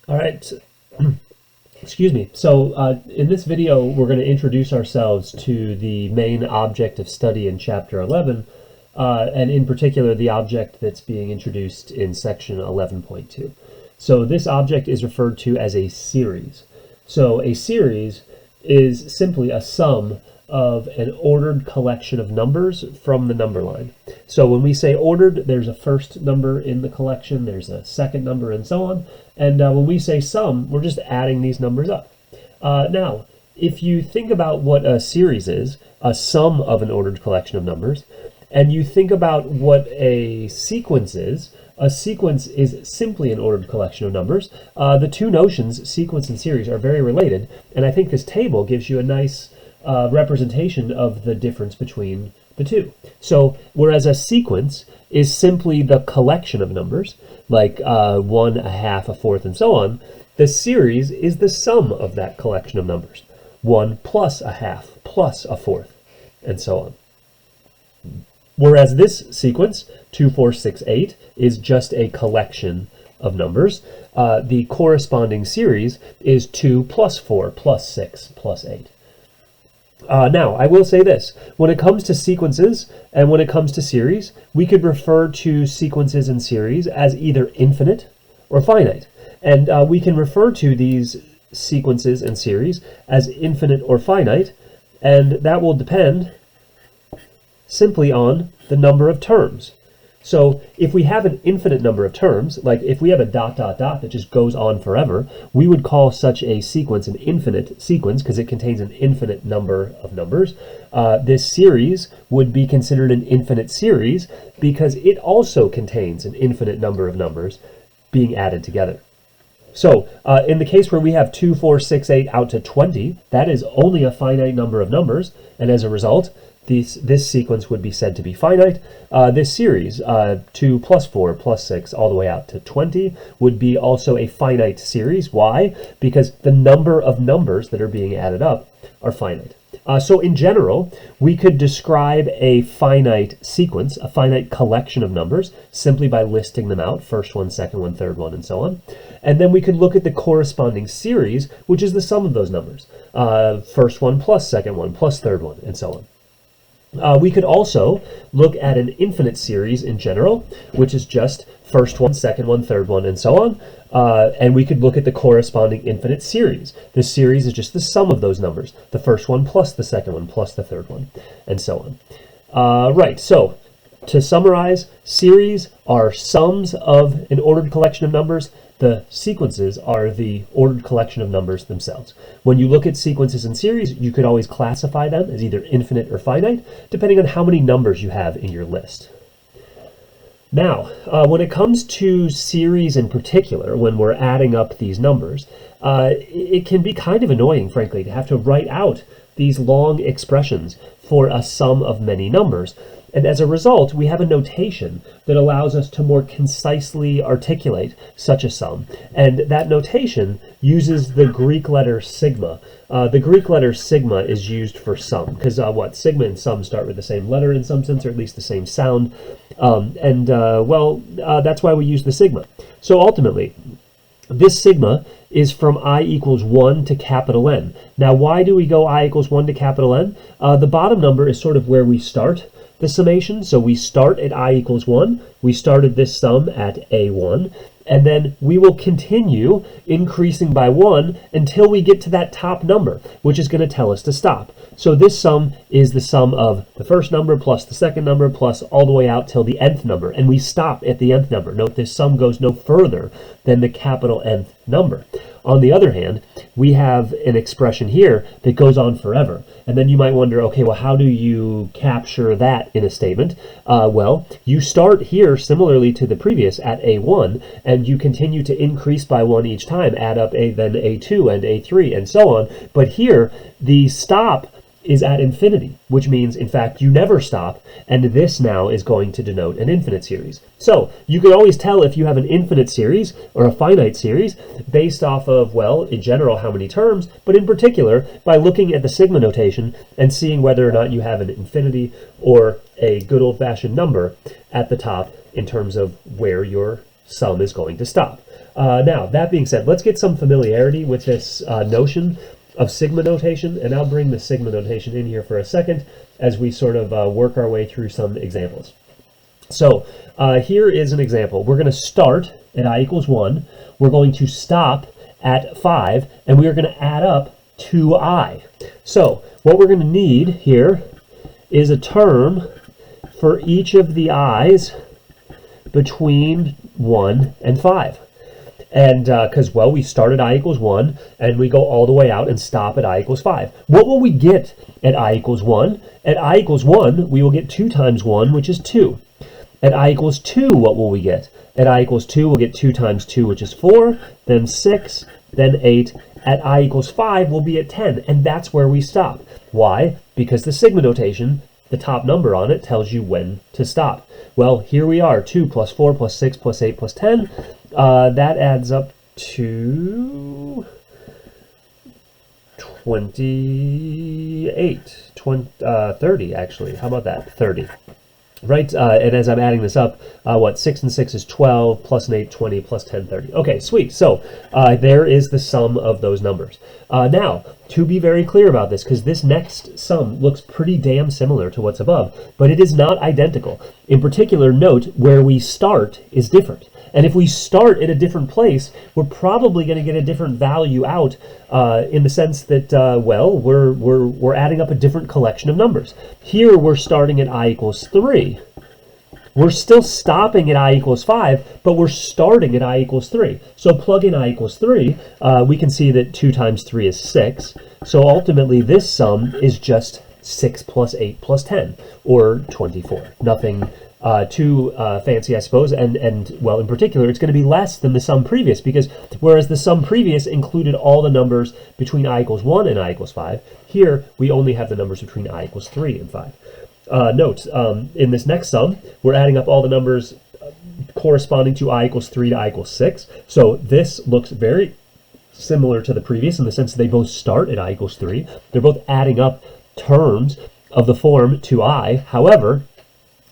All right. Excuse me. So in this video, we're going to introduce ourselves to the main object of study in Chapter 11, and in particular, the object that's being introduced in Section 11.2. So this object is referred to as a series. So a series is simply a sum of an ordered collection of numbers from the number line. So when we say ordered, there's a first number in the collection, there's a second number, and so on. And when we say sum, we're just adding these numbers up. Now, if you think about what a series is, a sum of an ordered collection of numbers, and you think about what a sequence is simply an ordered collection of numbers. The two notions, sequence and series, are very related, and I think this table gives you a nice representation of the difference between the two. So whereas a sequence is simply the collection of numbers, like one, a half, a fourth, and so on, the series is the sum of that collection of numbers. One plus a half plus a fourth, and so on. Whereas this sequence, 2, 4, 6, 8, is just a collection of numbers. The corresponding series is 2 plus 4 plus 6 plus 8. Now, I will say this. When it comes to sequences and when it comes to series, we could refer to sequences and series as either infinite or finite. And we can refer to these sequences and series as infinite or finite, and that will depend simply on the number of terms. So if we have an infinite number of terms, like if we have a ... that just goes on forever, we would call such a sequence an infinite sequence because it contains an infinite number of numbers. This series would be considered an infinite series because it also contains an infinite number of numbers being added together. So in the case where we have 2, 4, 6, 8 out to 20, that is only a finite number of numbers, and as a result, this sequence would be said to be finite. This series, 2 plus 4 plus 6 all the way out to 20, would be also a finite series. Why? Because the number of numbers that are being added up are finite. So in general, we could describe a finite sequence, a finite collection of numbers, simply by listing them out, first one, second one, third one, and so on. And then we could look at the corresponding series, which is the sum of those numbers, first one plus second one plus third one, and so on. We could also look at an infinite series in general, which is just first one, second one, third one, and so on. And we could look at the corresponding infinite series. This series is just the sum of those numbers, the first one plus the second one plus the third one, and so on. Right, so to summarize, series are sums of an ordered collection of numbers. The sequences are the ordered collection of numbers themselves. When you look at sequences and series, you could always classify them as either infinite or finite, depending on how many numbers you have in your list. Now, when it comes to series in particular, when we're adding up these numbers, it can be kind of annoying, frankly, to have to write out these long expressions for a sum of many numbers. And as a result, we have a notation that allows us to more concisely articulate such a sum. And that notation uses the Greek letter sigma. The Greek letter sigma is used for sum, because sigma and sum start with the same letter in some sense, or at least the same sound. That's why we use the sigma. So ultimately, this sigma is from I equals 1 to capital N. Now, why do we go I equals 1 to capital N? The bottom number is sort of where we start the summation. So we start at I equals 1. We started this sum at A1. And then we will continue increasing by 1 until we get to that top number, which is going to tell us to stop. So this sum is the sum of the first number plus the second number plus all the way out till the nth number. And we stop at the nth number. Note this sum goes no further than the capital Nth number. On the other hand, we have an expression here that goes on forever. And then you might wonder, okay, well, how do you capture that in a statement? Well, you start here similarly to the previous at A1, and you continue to increase by 1 each time, add up then A2 and A3 and so on. But here, the stop is at infinity, which means, in fact, you never stop, and this now is going to denote an infinite series. So you can always tell if you have an infinite series or a finite series based off of, well, in general, how many terms, but in particular, by looking at the sigma notation and seeing whether or not you have an infinity or a good old-fashioned number at the top in terms of where your sum is going to stop. Now, that being said, let's get some familiarity with this notion of sigma notation, and I'll bring the sigma notation in here for a second as we sort of work our way through some examples. So here is an example. We're going to start at I equals 1. We're going to stop at 5, and we are going to add up 2i. So what we're going to need here is a term for each of the i's between 1 and 5. And because, well, we start at I equals 1, and we go all the way out and stop at I equals 5. What will we get at I equals 1? At I equals 1, we will get 2 times 1, which is 2. At I equals 2, what will we get? At I equals 2, we'll get 2 times 2, which is 4, then 6, then 8. At I equals 5, we'll be at 10, and that's where we stop. Why? Because the sigma notation, the top number on it, tells you when to stop. Well, here we are, 2 plus 4 plus 6 plus 8 plus 10. That adds up to 28, 30 actually. How about that? 30. Right, and as I'm adding this up, 6 and 6 is 12, plus an 8, 20, plus 10, 30. Okay, sweet. So there is the sum of those numbers. Now, to be very clear about this, because this next sum looks pretty damn similar to what's above, but it is not identical. In particular, note where we start is different. And if we start at a different place, we're probably going to get a different value out in the sense that, well, we're adding up a different collection of numbers. Here we're starting at I equals 3. We're still stopping at I equals 5, but we're starting at I equals 3. So plug in I equals 3, we can see that 2 times 3 is 6. So ultimately this sum is just 6 plus 8 plus 10, or 24. Nothing too fancy, I suppose, and well, in particular, it's going to be less than the sum previous, because whereas the sum previous included all the numbers between I equals 1 and I equals 5, here we only have the numbers between I equals 3 and 5. Note, in this next sum, we're adding up all the numbers corresponding to I equals 3 to I equals 6, so this looks very similar to the previous in the sense that they both start at I equals 3. They're both adding up terms of the form 2i. However,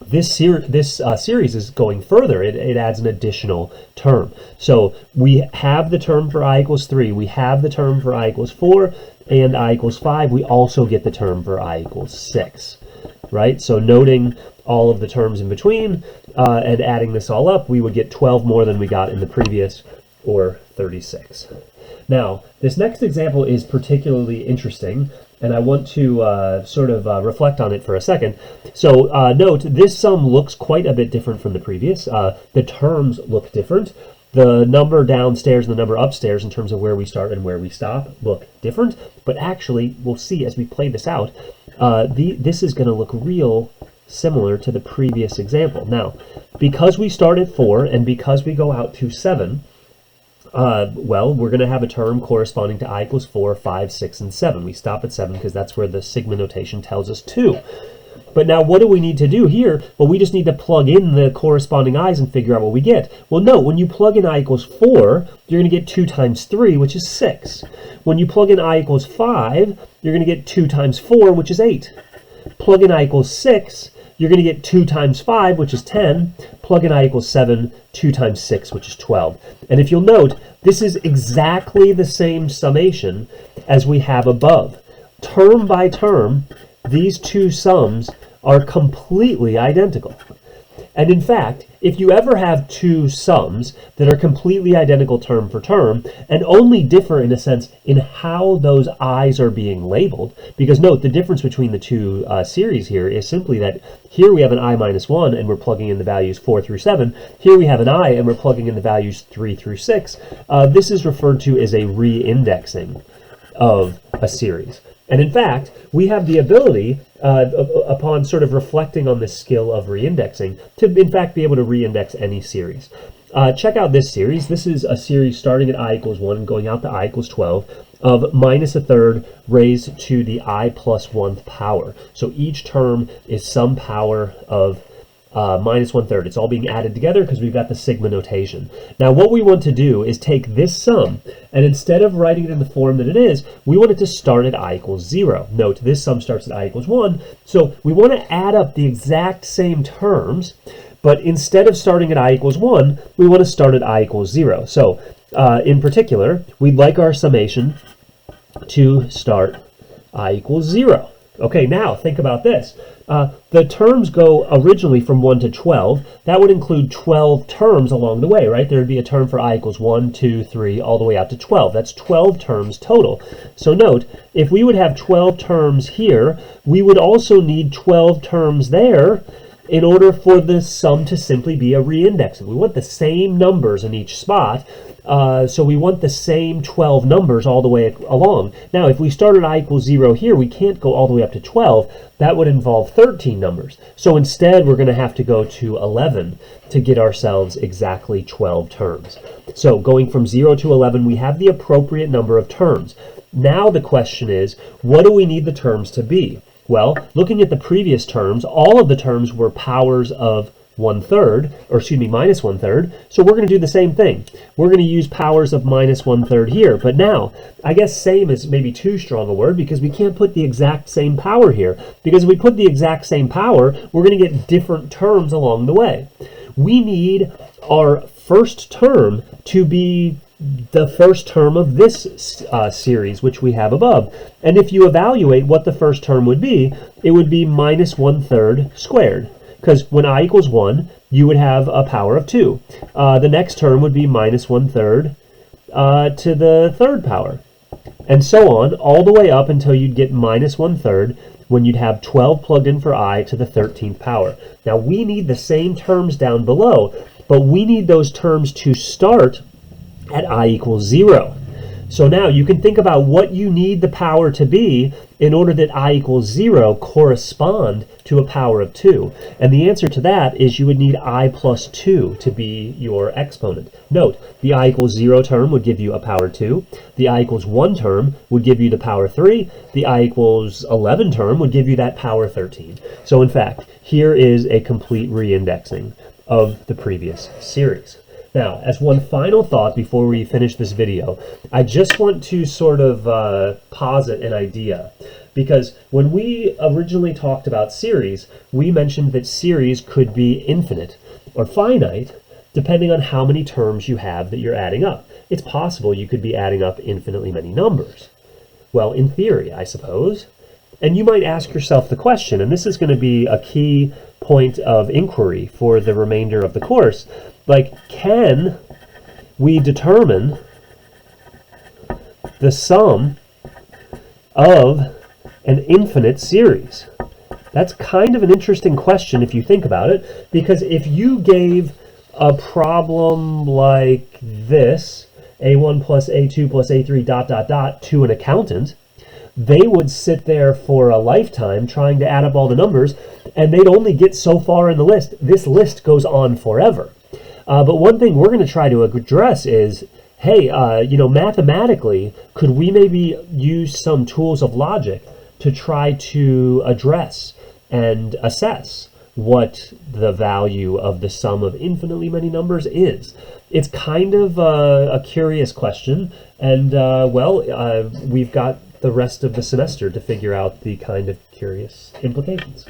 this series is going further. It adds an additional term. So we have the term for I equals 3. We have the term for I equals 4 and I equals 5. We also get the term for I equals 6. Right? So noting all of the terms in between and adding this all up, we would get 12 more than we got in the previous, or 36. Now, this next example is particularly interesting, and I want to sort of reflect on it for a second. So note, this sum looks quite a bit different from the previous. The terms look different. The number downstairs and the number upstairs in terms of where we start and where we stop look different. But actually, we'll see as we play this out, this is going to look real similar to the previous example. Now, because we start at 4 and because we go out to 7, well, we're going to have a term corresponding to I equals 4, 5, 6, and 7. We stop at 7 because that's where the sigma notation tells us to. But now what do we need to do here? Well, we just need to plug in the corresponding i's and figure out what we get. Well, no, when you plug in I equals 4, you're going to get 2 times 3, which is 6. When you plug in I equals 5, you're going to get 2 times 4, which is 8. Plug in I equals 6, you're going to get 2 times 5, which is 10. Plug in I equals 7, 2 times 6, which is 12. And if you'll note, this is exactly the same summation as we have above. Term by term, these two sums are completely identical. And in fact, if you ever have two sums that are completely identical term for term and only differ in a sense in how those i's are being labeled, because note the difference between the two series here is simply that here we have an I minus 1 and we're plugging in the values 4 through 7. Here we have an I and we're plugging in the values 3 through 6. This is referred to as a re-indexing of a series. And in fact, we have the ability, upon sort of reflecting on this skill of reindexing, to in fact be able to reindex any series. Check out this series. This is a series starting at I equals 1 and going out to I equals 12 of minus a third raised to the I plus 1th power. So each term is some power of minus 1/3. It's all being added together because we've got the sigma notation. Now what we want to do is take this sum, and instead of writing it in the form that it is, we want it to start at I equals 0. Note this sum starts at I equals 1, so we want to add up the exact same terms, But instead of starting at I equals 1, we want to start at I equals 0. So in particular, we'd like our summation to start I equals 0. Okay, now think about this. The terms go originally from 1 to 12. That would include 12 terms along the way, right? There would be a term for I equals 1, 2, 3, all the way out to 12. That's 12 terms total. So note, if we would have 12 terms here, we would also need 12 terms there in order for the sum to simply be a reindexing. We want the same numbers in each spot, so we want the same 12 numbers all the way along. Now, if we started I equals 0 here, we can't go all the way up to 12. That would involve 13 numbers. So instead, we're going to have to go to 11 to get ourselves exactly 12 terms. So going from 0 to 11, we have the appropriate number of terms. Now the question is, what do we need the terms to be? Well, looking at the previous terms, all of the terms were powers of 1/3, or excuse me, minus 1/3. So we're going to do the same thing. We're going to use powers of minus 1/3 here. But now, I guess same is maybe too strong a word, because we can't put the exact same power here. Because if we put the exact same power, we're going to get different terms along the way. We need our first term to be the first term of this series, which we have above. And if you evaluate what the first term would be, it would be minus 1/3 squared. Because when I equals 1, you would have a power of 2. The next term would be minus 1/3 to the third power. And so on, all the way up until you'd get minus 1/3 when you'd have 12 plugged in for I to the 13th power. Now we need the same terms down below, but we need those terms to start at I equals 0. So now you can think about what you need the power to be in order that I equals 0 correspond to a power of 2. And the answer to that is you would need I plus 2 to be your exponent. Note, the I equals 0 term would give you a power 2. The I equals 1 term would give you the power 3. The I equals 11 term would give you that power 13. So in fact, here is a complete reindexing of the previous series. Now, as one final thought before we finish this video, I just want to sort of posit an idea. Because when we originally talked about series, we mentioned that series could be infinite or finite, depending on how many terms you have that you're adding up. It's possible you could be adding up infinitely many numbers. Well, in theory, I suppose. And you might ask yourself the question, and this is going to be a key point of inquiry for the remainder of the course, like, can we determine the sum of an infinite series? That's kind of an interesting question if you think about it, because if you gave a problem like this, A1 plus A2 plus A3 dot dot dot, to an accountant, they would sit there for a lifetime trying to add up all the numbers, and they'd only get so far in the list. This list goes on forever. But one thing we're going to try to address is, hey, mathematically, could we maybe use some tools of logic to try to address and assess what the value of the sum of infinitely many numbers is? It's kind of a curious question, and we've got the rest of the semester to figure out the kind of curious implications.